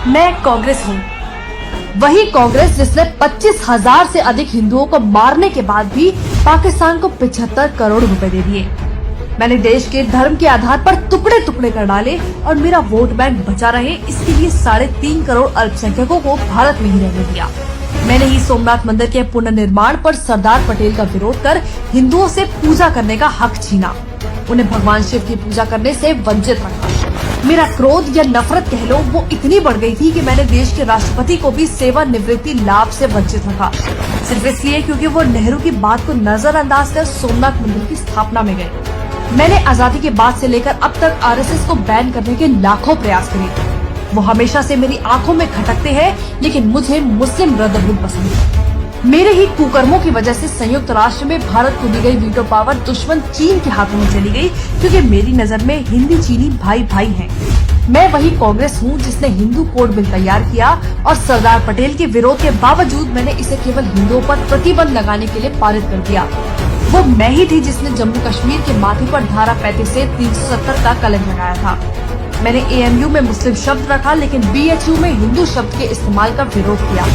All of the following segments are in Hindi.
मैं कांग्रेस हूँ, वही कांग्रेस जिसने 25,000 से अधिक हिंदुओं को मारने के बाद भी पाकिस्तान को 75 करोड़ रुपए दे दिए। मैंने देश के धर्म के आधार पर टुकड़े टुकड़े कर डाले और मेरा वोट बैंक बचा रहे, इसके लिए 3.5 करोड़ अल्पसंख्यकों को भारत में ही रहने दिया। मैंने ही सोमनाथ मंदिर के पुनर्निर्माण पर सरदार पटेल का विरोध कर हिंदुओं से पूजा करने का हक छीना, उन्हें भगवान शिव की पूजा करने से वंचित रखा। मेरा क्रोध या नफरत कह लो, वो इतनी बढ़ गई थी कि मैंने देश के राष्ट्रपति को भी सेवानिवृत्ति लाभ से वंचित रखा, सिर्फ इसलिए क्योंकि वो नेहरू की बात को नजरअंदाज कर सोमनाथ मंदिर की स्थापना में गए। मैंने आजादी के बाद से लेकर अब तक आरएसएस को बैन करने के लाखों प्रयास करे। वो हमेशा से मेरी आंखों में खटकते हैं, लेकिन मुझे मुस्लिम ब्रदरहुड पसंद है। मेरे ही कुकर्मों की वजह से संयुक्त राष्ट्र में भारत को दी गई वीटो पावर दुश्मन चीन के हाथों में चली गई, क्योंकि मेरी नजर में हिंदी चीनी भाई भाई हैं। मैं वही कांग्रेस हूँ जिसने हिंदू कोड बिल तैयार किया और सरदार पटेल के विरोध के बावजूद मैंने इसे केवल हिंदुओं पर प्रतिबंध लगाने के लिए पारित कर दिया। वो मैं ही थी जिसने जम्मू कश्मीर के माथे पर धारा 35 से 370 का कलंक लगाया था। मैंने एएमयू में मुस्लिम शब्द रखा, लेकिन बीएचयू में हिंदू शब्द के इस्तेमाल का विरोध किया।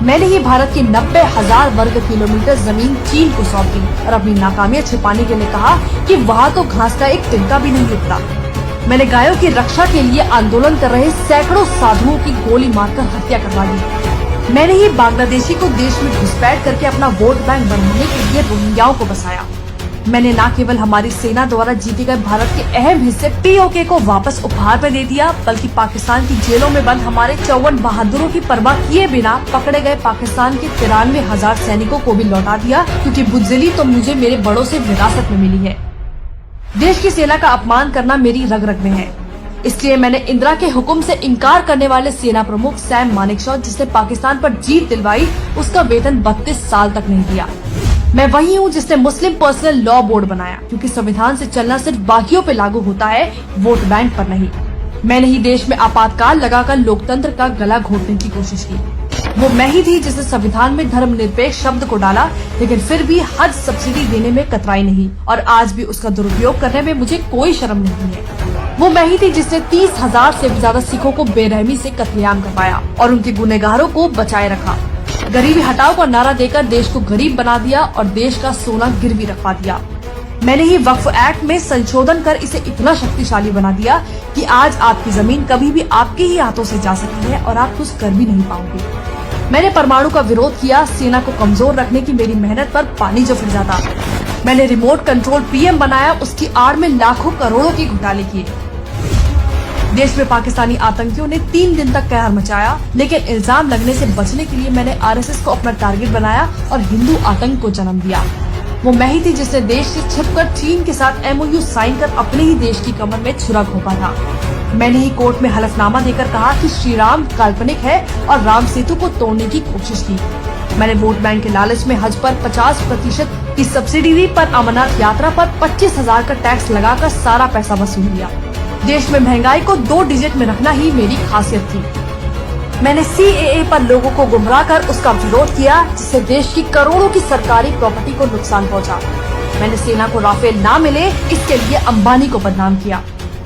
मैंने ही भारत की 90,000 वर्ग किलोमीटर जमीन चीन को सौंप दी और अपनी नाकामियां छिपाने के लिए कहा कि वहाँ तो घास का एक तिनका भी नहीं उगता। मैंने गायों की रक्षा के लिए आंदोलन कर रहे सैकड़ों साधुओं की गोली मारकर हत्या करवा दी। मैंने ही बांग्लादेशी को देश में घुसपैठ करके अपना वोट बैंक बनाने के लिए रोहिंग्याओं को बसाया। मैंने न केवल हमारी सेना द्वारा जीते गए भारत के अहम हिस्से पीओके को वापस उपहार में दे दिया, बल्कि पाकिस्तान की जेलों में बंद हमारे 54 बहादुरों की परवाह किए बिना पकड़े गए पाकिस्तान के 93,000 सैनिकों को भी लौटा दिया, क्योंकि बुज़दिली तो मुझे मेरे बड़ों से विरासत में मिली है। देश की सेना का अपमान करना मेरी रग रग में है, इसलिए मैंने इंदिरा के हुक्म से इनकार करने वाले सेना प्रमुख सैम मानेकशॉ, जिसने पाकिस्तान पर जीत दिलवाई, उसका वेतन 32 साल तक नहीं दिया। मैं वही हूँ जिसने मुस्लिम पर्सनल लॉ बोर्ड बनाया, क्योंकि संविधान से चलना सिर्फ बाकियों पे लागू होता है, वोट बैंक पर नहीं। मैंने ही देश में आपातकाल लगाकर लोकतंत्र का गला घोटने की कोशिश की। वो मैं ही थी जिसने संविधान में धर्मनिरपेक्ष शब्द को डाला, लेकिन फिर भी हज सब्सिडी देने में कतराई नहीं, और आज भी उसका दुरुपयोग करने में मुझे कोई शर्म नहीं है। वो मैं ही थी जिसने 30,000 से भी ज्यादा सिखों को बेरहमी से कत्लेआम करवाया और उनके गुनहगारों को बचाए रखा। गरीबी हटाओ का नारा देकर देश को गरीब बना दिया और देश का सोना गिरवी रखवा दिया। मैंने ही वक्फ एक्ट में संशोधन कर इसे इतना शक्तिशाली बना दिया कि आज आपकी जमीन कभी भी आपके ही हाथों से जा सकती है और आप कुछ कर भी नहीं पाओगे। मैंने परमाणु का विरोध किया, सेना को कमजोर रखने की मेरी मेहनत पर पानी जो फिर जाता। मैंने रिमोट कंट्रोल पीएम बनाया, उसकी आड़ में लाखों करोड़ों के घोटाले किए। देश में पाकिस्तानी आतंकियों ने 3 दिन तक कहर मचाया, लेकिन इल्जाम लगने से बचने के लिए मैंने आरएसएस को अपना टारगेट बनाया और हिंदू आतंक को जन्म दिया। वो मैं ही थी जिसने देश से छिपकर चीन के साथ एमओयू साइन कर अपने ही देश की कमर में छुरा घोंपा था। मैंने ही कोर्ट में हलफनामा देकर कहा कि श्री राम काल्पनिक है और राम सेतु को तोड़ने की कोशिश की। मैंने वोट बैंक के लालच में हज पर 50% की सब्सिडी दी, पर अमरनाथ यात्रा पर 25,000 का टैक्स लगाकर सारा पैसा वसूल लिया। देश में महंगाई को 2 डिजिट में रखना ही मेरी खासियत थी। मैंने सीएए पर लोगों को गुमराह कर उसका विरोध किया, जिससे देश की करोड़ों की सरकारी प्रॉपर्टी को नुकसान पहुंचा। मैंने सेना को राफेल ना मिले इसके लिए अंबानी को बदनाम किया।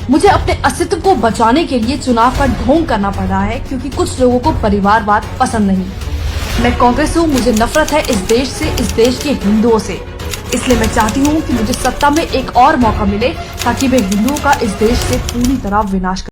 मुझे अपने अस्तित्व को बचाने के लिए चुनाव का ढोंग करना पड़ रहा है, क्योंकि कुछ लोगों को परिवारवाद पसंद नहीं। मैं कांग्रेस हूँ, मुझे नफरत है इस देश से, इस देश के हिंदुओं से। इसलिए मैं चाहती हूँ कि मुझे सत्ता में एक और मौका मिले, ताकि मैं हिंदुओं का इस देश से पूरी तरह विनाश